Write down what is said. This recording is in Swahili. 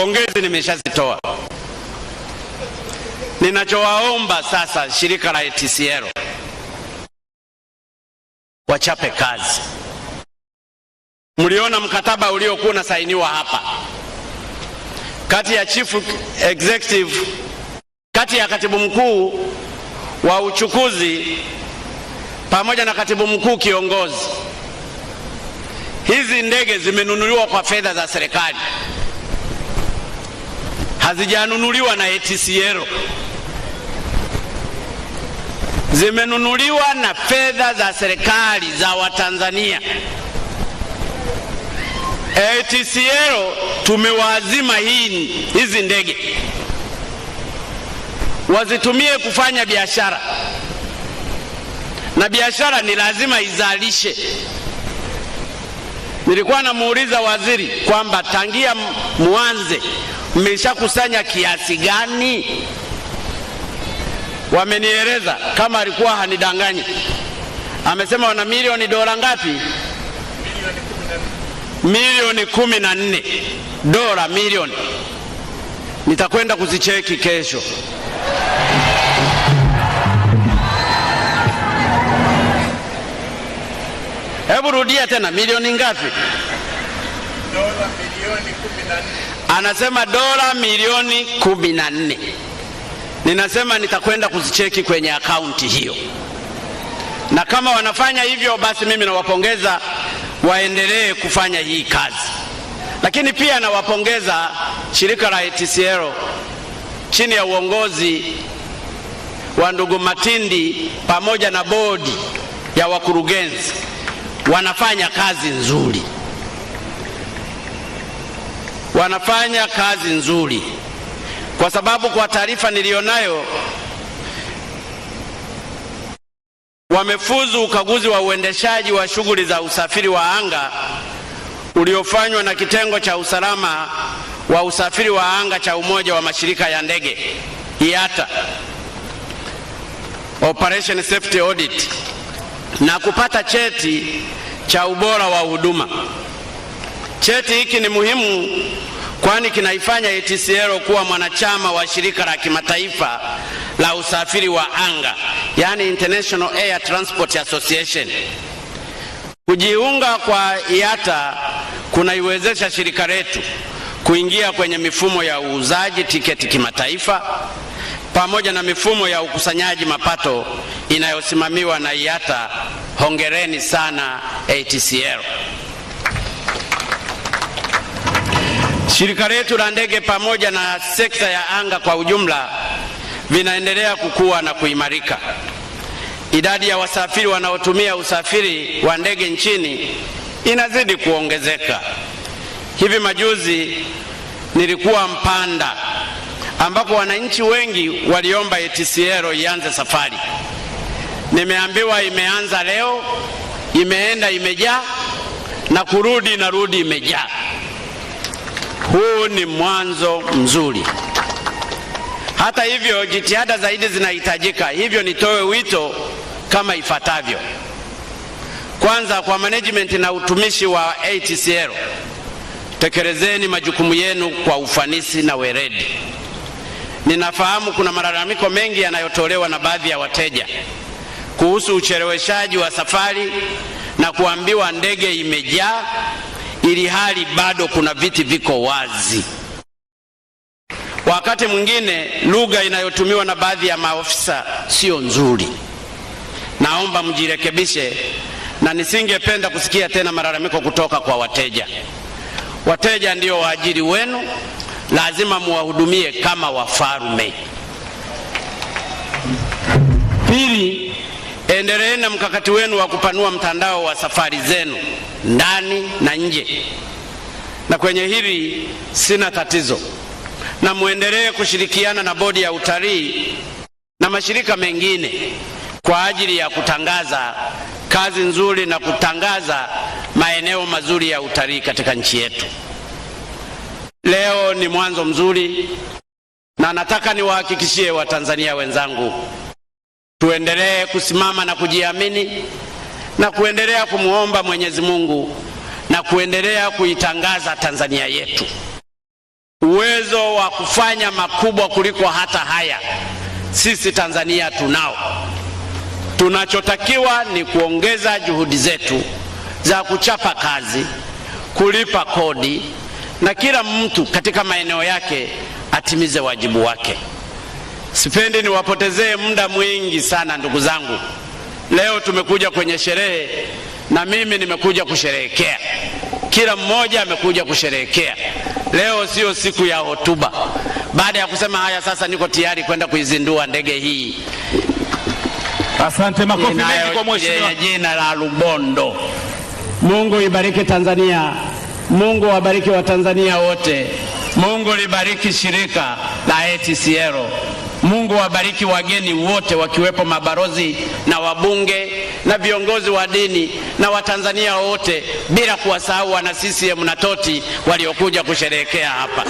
Pongezi nimeshazitoa. Ninachowaomba sasa shirika la ATCL wachape kazi. Mliona mkataba uliokuwa unasainiwa hapa kati ya chief executive, kati ya katibu mkuu wa uchukuzi pamoja na katibu mkuu kiongozi. Hizi ndege zimenunuliwa kwa fedha za serikali, hazijanunuliwa na ATCL. Zimenunuliwa na fedha za serikali za Watanzania. ATCL tumewaazima hizi ndege wazitumie kufanya biashara, na biashara ni lazima izalishe. Nilikuwa namuuliza waziri kwamba tangia muanze mmeshakusanya kiasi gani? Wamenieleza, kama alikuwa hanidanganyi, amesema wana milioni dola ngapi? Milioni 14 dola milioni. Nitakwenda kuzicheki kesho. Hebu rudia tena, milioni ngapi? Dola milioni 14. Anasema dola milioni 14. Ninasema nitakwenda kuzicheki kwenye akaunti hiyo, na kama wanafanya hivyo basi mimi nawapongeza, waendelee kufanya hii kazi. Lakini pia nawapongeza shirika la ATCL chini ya uongozi wa ndugu Matindi pamoja na bodi ya wakurugenzi, wanafanya kazi nzuri. Wanafanya kazi nzuri kwa sababu kwa taarifa nilionayo wamefuzu ukaguzi wa uendeshaji wa shughuli za usafiri wa anga uliofanywa na kitengo cha usalama wa usafiri wa anga cha Umoja wa Mashirika ya Ndege IATA, Operation Safety Audit, na kupata cheti cha ubora wa huduma. Cheti hiki ni muhimu kwani kinaifanya ATCL kuwa mwanachama wa shirika la kimataifa la usafiri wa anga, yani International Air Transport Association. Kujiunga kwa IATA kunaiwezesha shirika letu kuingia kwenye mifumo ya uuzaji tiketi kimataifa pamoja na mifumo ya ukusanyaji mapato inayosimamiwa na IATA. Hongereni sana ATCL. Shirika letu la ndege pamoja na sekta ya anga kwa ujumla vinaendelea kukua na kuimarika. Idadi ya wasafiri wanaotumia usafiri wa ndege nchini inazidi kuongezeka. Hivi majuzi nilikuwa Mpanda ambako wananchi wengi waliomba ATCL ianze safari. Nimeambiwa imeanza leo, imeenda imejaa, na kurudi narudi imejaa. Huu ni mwanzo mzuri. Hata hivyo jitihada zaidi zinahitajika, hivyo nitoe wito kama ifuatavyo. Kwanza, kwa management na utumishi wa ATCL, tekelezeni majukumu yenu kwa ufanisi na weledi. Ninafahamu kuna malalamiko mengi yanayotolewa na baadhi ya wateja kuhusu ucheleweshaji wa safari na kuambiwa ndege imejaa ili hali bado kuna viti viko wazi. Wakati mwingine lugha inayotumiwa na baadhi ya maofisa sio nzuri. Naomba mjirekebishe, na nisingependa kusikia tena malalamiko kutoka kwa wateja. Wateja ndio waajiri wenu, lazima muwahudumie kama wafalme. Pili, endeleeni na mkakati wenu wa kupanua mtandao wa safari zenu ndani na nje, na kwenye hili sina tatizo, na muendelee kushirikiana na bodi ya utalii na mashirika mengine kwa ajili ya kutangaza kazi nzuri na kutangaza maeneo mazuri ya utalii katika nchi yetu. Leo ni mwanzo mzuri, na nataka niwahakikishie Watanzania wenzangu, tuendelee kusimama na kujiamini na kuendelea kumuomba Mwenyezi Mungu na kuendelea kuitangaza Tanzania yetu. wa kufanya makubwa kuliko hata haya sisi Tanzania tunao. Tunachotakiwa ni kuongeza juhudi zetu za kuchapa kazi, kulipa kodi, na kila mtu katika maeneo yake atimize wajibu wake. Sipendi niwapotezee muda mwingi sana ndugu zangu. Leo tumekuja kwenye sherehe na mimi nimekuja kusherehekea. Kila mmoja amekuja kusherehekea. Leo sio siku ya hotuba. Baada ya kusema haya, sasa niko tayari kwenda kuizindua ndege hii. Asante, makofi mengi kwa mheshimiwa. Jina la Lubondo. Mungu ibariki Tanzania. Mungu wabariki wa Tanzania wote. Mungu libariki shirika la ATCL. Mungu wabariki wageni wote wakiwepo mabalozi na wabunge na viongozi wa dini na Watanzania wote, bila kuwasahau wana CCM na Toti waliokuja kusherehekea hapa.